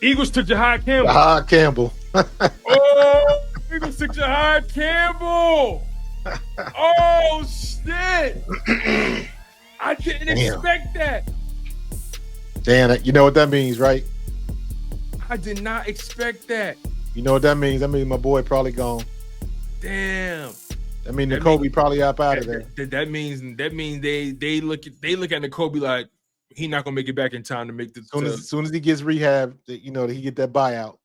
Eagles took Jihaad Campbell. Jihaad Campbell. Oh, Eagles took Jihaad Campbell. Oh, shit. I didn't expect that. Dan, you know what that means, right? I did not expect that. You know what that means? That means my boy probably gone. Damn. I mean, N'Kobe probably up out of there. That means they look at N'Kobe like he not gonna make it back in time to make the. As soon as he gets rehab, he get that buyout.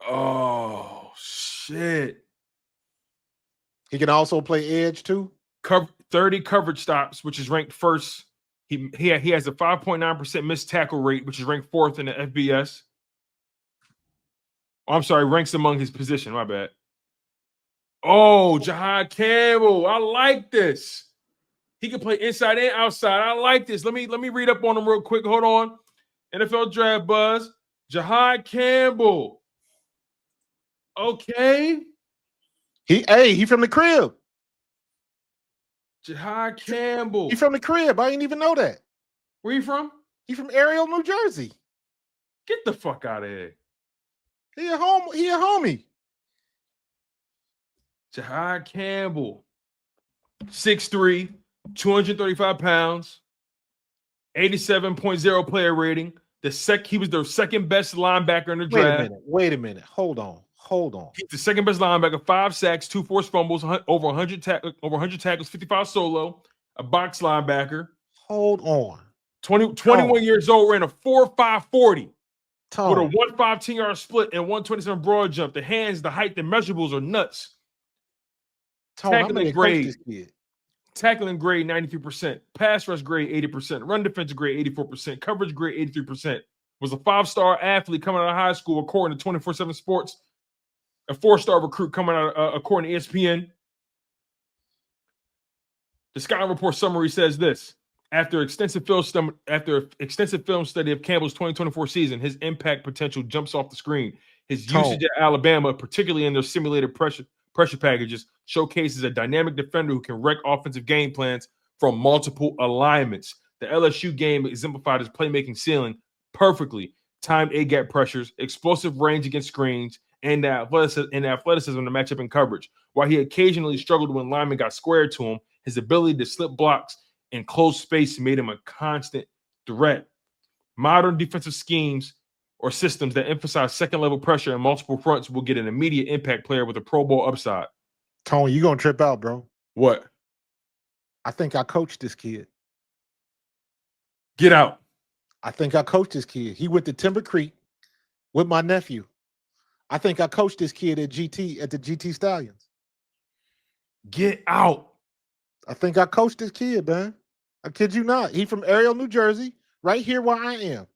Oh shit! He can also play edge too. 30 coverage stops, which is ranked first. He has a 5.9% missed tackle rate, which is ranked fourth in the FBS. Oh, I'm sorry, ranks among his position. My bad. Oh, Jihaad Campbell. I like this. He can play inside and outside. I like this. Let me read up on him real quick. Hold on. NFL Draft Buzz. Jihaad Campbell. Okay. He from the crib. Jihaad Campbell. He from the crib. I didn't even know that. Where you from? He from Ariel, New Jersey. Get the fuck out of here. He a homie. Jihaad Campbell. 6'3", 235 pounds, 87.0 player rating. He was the second best linebacker in the draft. Wait a minute. Hold on. He's the second best linebacker, 5 sacks, 2 forced fumbles, over 100 tackles, 55 solo, a box linebacker. Hold on. 21 years old, ran a 4.5 40 with a 1.5 10-yard split and 127 broad jump. The hands, the height, the measurables are nuts. Tackling grade 93%, pass rush grade 80%, run defense grade 84%, coverage grade 83%. Was a 5-star athlete coming out of high school according to 24/7 Sports. A 4-star recruit coming out according to ESPN. The Scouting Report summary says this: after extensive film study of Campbell's 2024 season, his impact potential jumps off the screen. His usage at Alabama, particularly in their simulated pressure packages, showcases a dynamic defender who can wreck offensive game plans from multiple alignments. The LSU game exemplified his playmaking ceiling perfectly. Timed A-gap pressures, explosive range against screens, and the athleticism to match up in coverage. While he occasionally struggled when linemen got squared to him, his ability to slip blocks in close space made him a constant threat. Modern defensive schemes or systems that emphasize second-level pressure and multiple fronts will get an immediate impact player with a Pro Bowl upside. Tony, you gonna trip out, bro. What? I think I coached this kid. Get out. I think I coached this kid. He went to Timber Creek with my nephew. I think I coached this kid at the GT Stallions. Get out. I think I coached this kid, man. I kid you not. He from Ariel, New Jersey, right here where I am.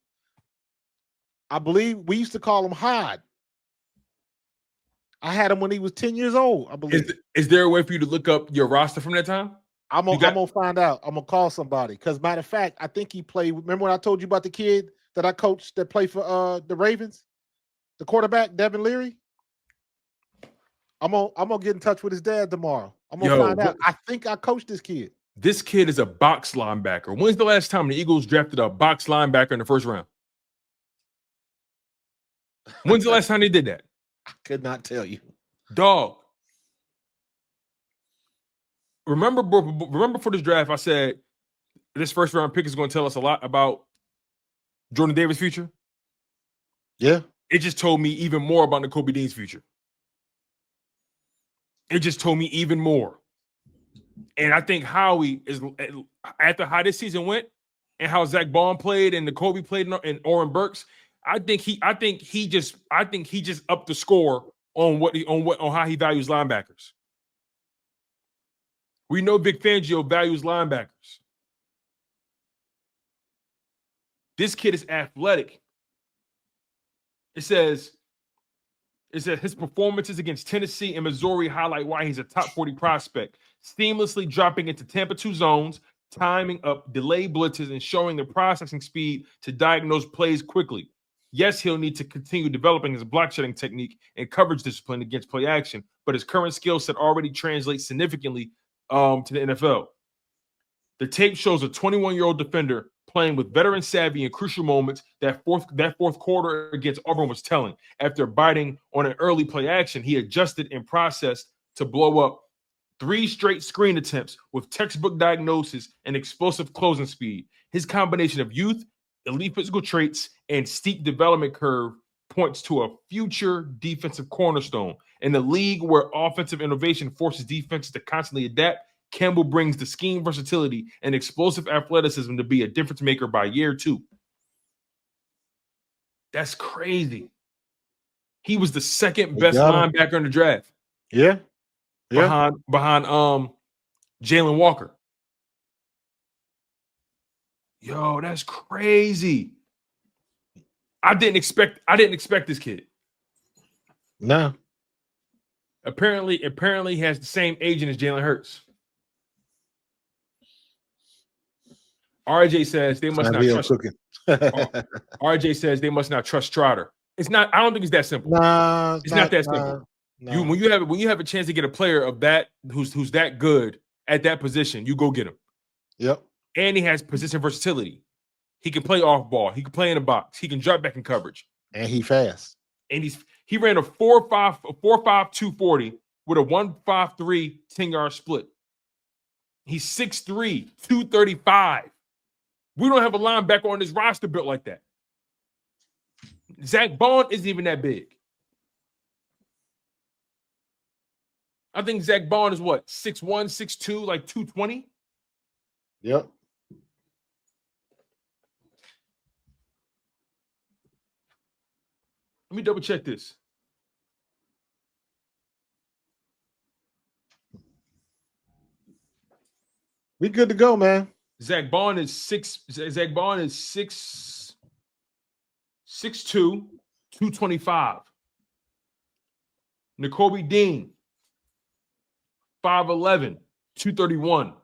I believe we used to call him Hod. I had him when he was 10 years old, I believe. Is there a way for you to look up your roster from that time? I'm gonna find out. I'm gonna call somebody. Because matter of fact, I think he played. Remember when I told you about the kid that I coached that played for the Ravens? The quarterback, Devin Leary. I'm gonna get in touch with his dad tomorrow. I'm gonna find out. I think I coached this kid. This kid is a box linebacker. When's the last time the Eagles drafted a box linebacker in the first round? When's the last time they did that? I could not tell you. Dog. Remember for this draft, I said this first round pick is going to tell us a lot about Jordan Davis' future. Yeah. It just told me even more about N'Kobe Dean's future. It just told me even more. And I think Howie is, after how this season went and how Zack Baun played and N'Kobe played and Oren Burks, I think he just upped the score on how he values linebackers. We know Vic Fangio values linebackers. This kid is athletic. It says his performances against Tennessee and Missouri highlight why he's a top 40 prospect, seamlessly dropping into Tampa 2 zones, timing up delayed blitzes, and showing the processing speed to diagnose plays quickly. Yes, he'll need to continue developing his block shedding technique and coverage discipline against play action, but his current skill set already translates significantly to the NFL. The tape shows a 21-year-old defender playing with veteran savvy in crucial moments. That fourth quarter against Auburn was telling. After biting on an early play action, he adjusted and processed to blow up 3 straight screen attempts with textbook diagnosis and explosive closing speed. His combination of youth, elite physical traits, and steep development curve points to a future defensive cornerstone. In the league where offensive innovation forces defenses to constantly adapt, Campbell brings the scheme versatility and explosive athleticism to be a difference maker by year 2. That's crazy. He was the second best linebacker in the draft. Yeah. Behind Jalen Walker. Yo, that's crazy. I didn't expect this kid. No. Apparently he has the same agent as Jalen Hurts. RJ says they must not trust. RJ says they must not trust Trotter. It's not. I don't think it's that simple. Nah, it's not that simple. Nah. When you have a chance to get a player of that who's that good at that position, you go get him. Yep. And he has position versatility. He can play off ball. He can play in the box. He can drop back in coverage. And he fast. And he ran a 4.5 240 with a 1.53 10-yard split. He's 6'3", 235. We don't have a linebacker on this roster built like that. Zach Baun isn't even that big. I think Zach Baun is what? 6'1", 6'2", like 220? Yep. Let me double check this. We good to go, man. Zach Baun is 6'2", 225. N'Kobe Dean, 5'11", 231.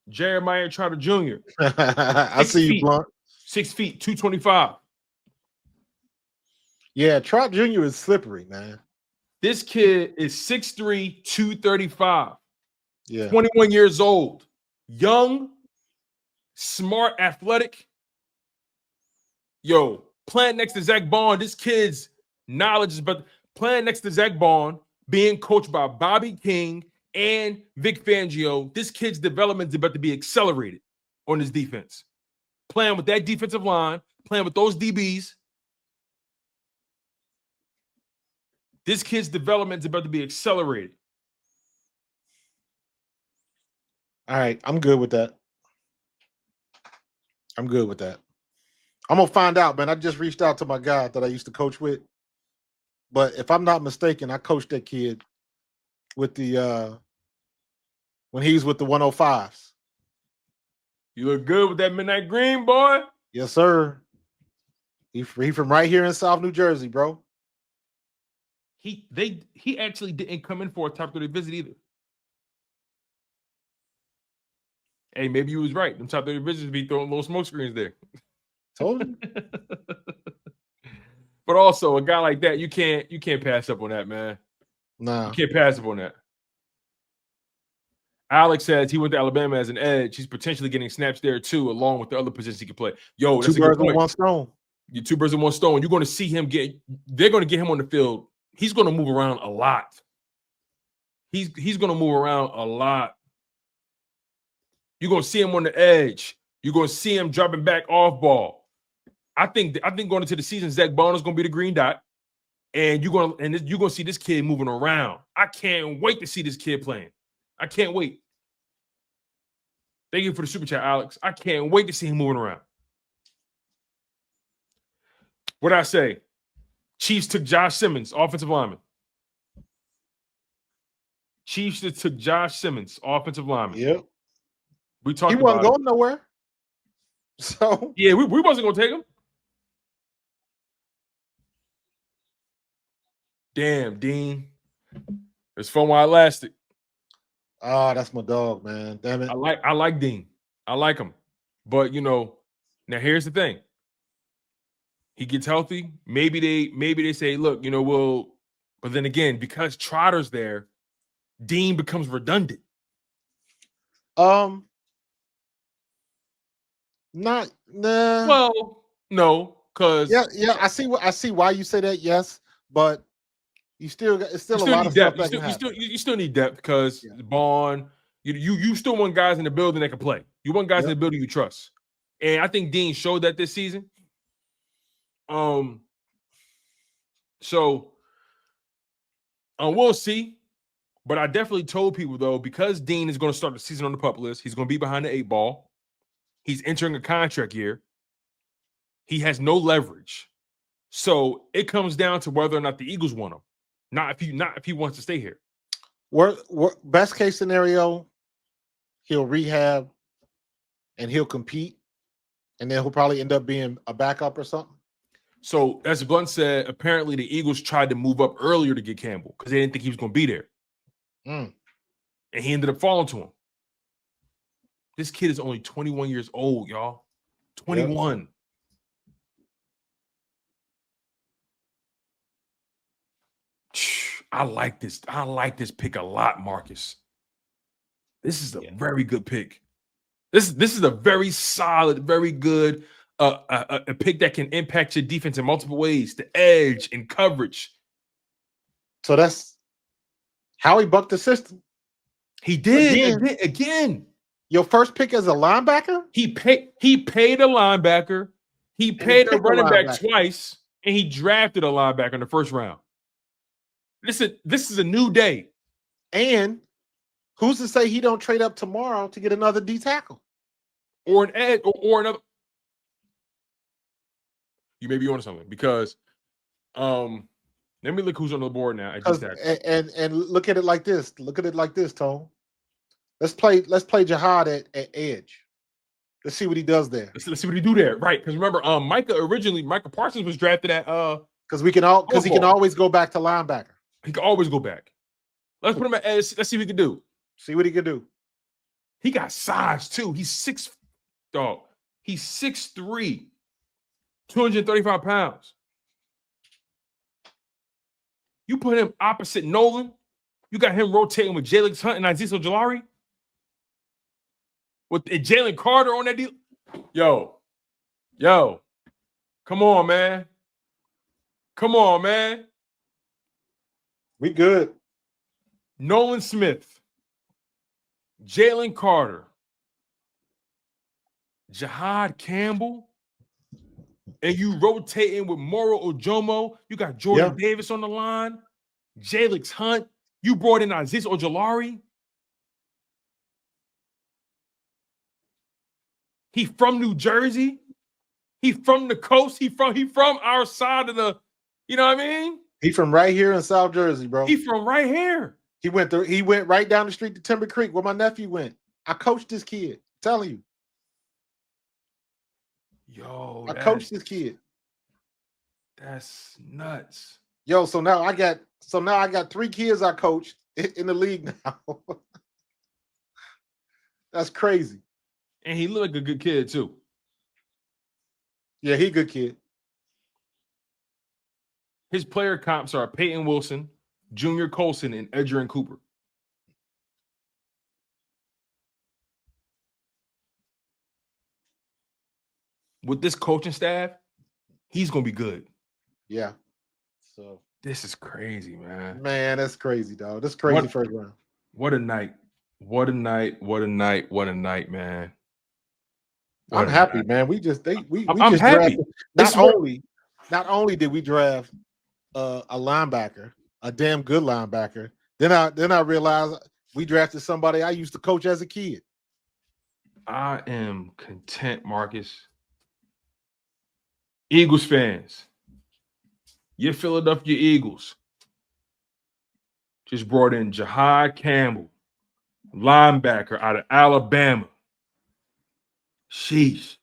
Jeremiah Trotter Jr. I see you, Blunt. 6 feet, 225. Yeah, Trot Jr. is slippery, man. This kid is 6'3", 235. Yeah. 21 years old. Young, smart, athletic. Yo, playing next to Zach Baun, this kid's knowledge is about playing next to Zach Baun, being coached by Bobby King and Vic Fangio. This kid's development is about to be accelerated on this defense. Playing with that defensive line, playing with those DBs. This kid's development is about to be accelerated. All right, I'm good with that. I'm good with that. I'm going to find out, man. I just reached out to my guy that I used to coach with. But if I'm not mistaken, I coached that kid with the when he was with the 105s. You look good with that midnight green, boy. Yes, sir. He from right here in South New Jersey, bro. He actually didn't come in for a top 30 visit either. Hey, maybe you was right. Them top 30 visitors be throwing little smoke screens there. Told you. But also a guy like that, you can't pass up on that, man. Nah. You can't pass up on that. Alex says he went to Alabama as an edge. He's potentially getting snaps there too, along with the other positions he can play. Yo, that's 2 birds with 1 stone. You 2 birds with 1 stone. You're going to see him they're going to get him on the field. He's going to move around a lot. He's going to move around a lot. You're going to see him on the edge. You're going to see him dropping back off ball. I think going into the season, Zach Baun is going to be the green dot, and you're going to see this kid moving around. I can't wait to see this kid playing. I can't wait. Thank you for the super chat, Alex. I can't wait to see him moving around. What I say? Chiefs took Josh Simmons, offensive lineman. Chiefs just took Josh Simmons, offensive lineman. Yep. We talked about it. He wasn't going nowhere. So yeah, we wasn't going to take him. Damn, Dean. It's fun while it lasted. Ah, that's my dog, man. Damn it. I like Dean. I like him. But now here's the thing. He gets healthy. Maybe they say, look, but then again, because Trotter's there, Dean becomes redundant. Not nah. Well, no, because Yeah. I see why you say that. Yes, but it's still a lot of need stuff depth. that can happen. You still need depth because Yeah. Baun, you still want guys in the building that can play. You want guys in Yep. the building you trust, and I think Dean showed that this season. So we'll see. But I definitely told people though, because Dean is going to start the season on the PUP list, he's going to be behind the 8 ball. He's entering a contract year. He has no leverage. So it comes down to whether or not the Eagles want him. Not if he wants to stay here. Best case scenario, he'll rehab and he'll compete, and then he'll probably end up being a backup or something. So as Blunt said, apparently the Eagles tried to move up earlier to get Campbell because they didn't think he was going to be there. And he ended up falling to him. This kid is only 21 years old, y'all. 21. Yep. I like this. I like this pick a lot, Marcus. This is a very good pick. This is a very solid, very good a pick that can impact your defense in multiple ways, the edge and coverage. So that's how he bucked the system. He did again. Your first pick as a linebacker? He paid a linebacker. He paid a running back twice, and he drafted a linebacker in the first round. This is a new day. And who's to say he don't trade up tomorrow to get another D tackle? Or an edge or another. You may be on something because let me look who's on the board now. And look at it like this. Look at it like this, Tone. Let's play Jihaad at edge. Let's see what he does there. Let's see what he do there. Right. Because remember, Micah Parsons was drafted at because he can always go back to linebacker. He can always go back. Let's put him at edge. Let's see what he can do. See what he can do. He got size too. He's 6'3", 235 pounds. You put him opposite Nolan. You got him rotating with Jalen Hunt and Azeez Ojulari. With Jalen Carter on that deal. Yo. Come on, man. We good. Nolan Smith. Jalen Carter. Jihaad Campbell. And you rotating with Moro Ojomo. You got Jordan Davis on the line. Jalen Hunt. You brought in Azeez Ojulari. He from New Jersey. He from the coast. He from our side of the, you know what I mean? He from right here in South Jersey, bro. He from right here. He went right down the street to Timber Creek where my nephew went. I coached this kid. I'm telling you. Yo, I coached this kid. That's nuts. Yo, so now I got 3 kids I coached in the league now. That's crazy. And he looked like a good kid too. Yeah, he a good kid. His player comps are Peyton Wilson, Junior Colson, and Edgerrin Cooper. With this coaching staff, he's gonna be good. Yeah. So this is crazy, man. Man, that's crazy, dog. That's crazy first round. What a night. What a night, man. I'm happy, man. We just I'm just happy. Drafted. Not only did we draft a linebacker, a damn good linebacker, then I realized we drafted somebody I used to coach as a kid. I am content, Marcus. Eagles fans, your Philadelphia Eagles just brought in Jihaad Campbell, linebacker out of Alabama. Sheesh.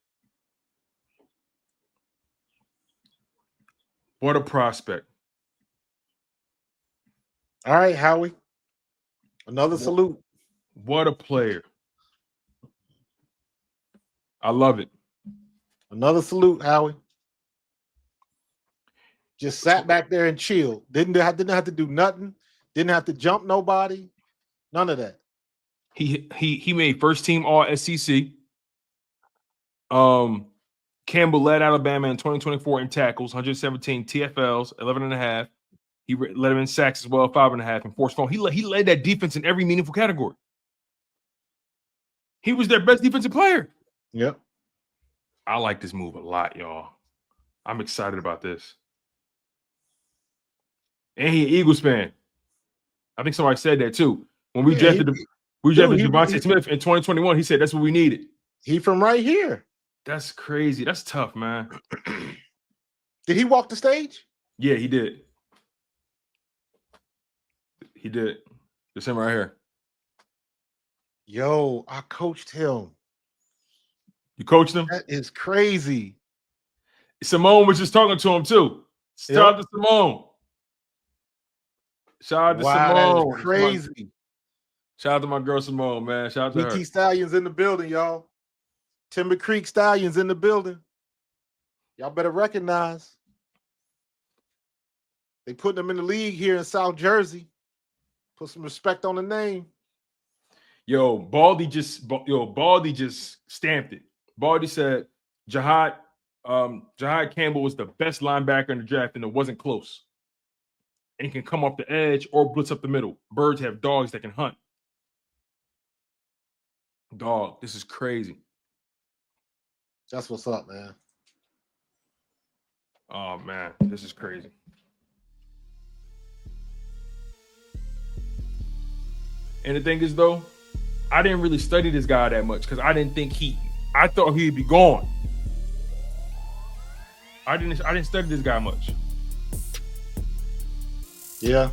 What a prospect. All right, Howie. Another salute. What a player. I love it. Another salute, Howie. Just sat back there and chilled. Didn't have to do nothing. Didn't have to jump nobody. None of that. He made first team All SEC. Campbell led Alabama in 2024 in tackles, 117 TFLs, 11.5. He led him in sacks as well, 5.5, and forced fumbles. He led that defense in every meaningful category. He was their best defensive player. Yep. I like this move a lot, y'all. I'm excited about this. And he an Eagles fan. I think somebody said that too. When we drafted Devontae Smith in 2021, he said that's what we needed. He from right here. That's crazy. That's tough, man. Did he walk the stage? Yeah, he did. He did. It's him right here. Yo, I coached him. You coached him? That is crazy. Simone was just talking to him too. Shout out to Simone. Shout out to Simone. That is crazy. Shout out to my girl Simone, man. Shout out to her. BT Stallions in the building, y'all. Timber Creek Stallions in the building. Y'all better recognize. They putting them in the league here in South Jersey. Put some respect on the name. Baldy just stamped it. Baldy said Jihaad Campbell was the best linebacker in the draft, and it wasn't close. And he can come off the edge or blitz up the middle. Birds have dogs that can hunt. Dog, this is crazy. That's what's up, man. Oh, man, this is crazy. And the thing is, though, I didn't really study this guy that much because I thought he'd be gone. I didn't study this guy much. Yeah.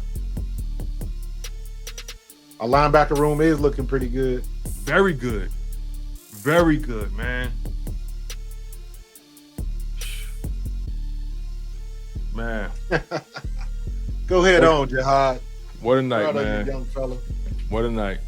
Our linebacker room is looking pretty good. Very good. Very good, man. Man. Go ahead on, Jihaad. What a night, man. Young fella. What a night.